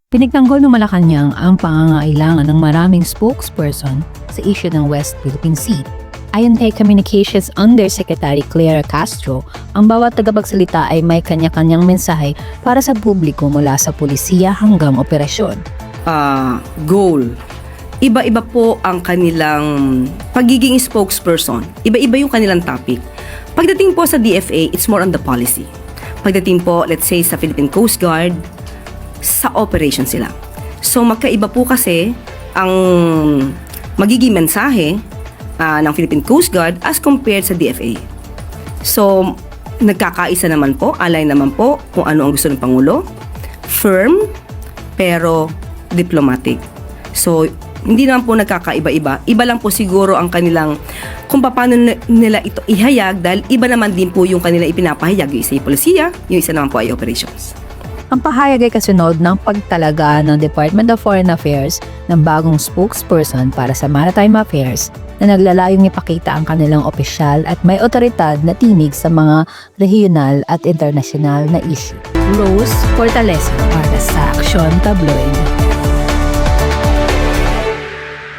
Pinagtanggol ng Malacanang ang pangangailangan ng maraming spokesperson sa issue ng West Philippine Sea. Ayon kay Communications Undersecretary Clara Castro, ang bawat tagapagsalita ay may kanya-kanyang mensahe para sa publiko mula sa pulisiya hanggang operasyon. Goal. Iba-iba po ang kanilang pagiging spokesperson. Iba-iba yung kanilang topic. Pagdating po sa DFA, it's more on the policy. Pagdating po, let's say, sa Philippine Coast Guard, sa operation sila. So, magkaiba po kasi ang magiging mensahe ng Philippine Coast Guard as compared sa DFA. So, nagkakaisa naman po, alay naman po kung ano ang gusto ng Pangulo. Firm, pero diplomatic. So, hindi naman po nagkakaiba-iba. Iba lang po siguro ang kanilang kung paano nila ito ihayag dahil iba naman din po yung kanila ipinapahayag. Yung isa ay polisiya, yung isa naman po ay operations. Ang pahayag ay kasunod ng pagtalaga ng Department of Foreign Affairs ng bagong spokesperson para sa Maritime Affairs na naglalayong ipakita ang kanilang opisyal at may otoridad na tinig sa mga regional at international na issue. Rose Fortaleza para sa Aksyon Tabloid.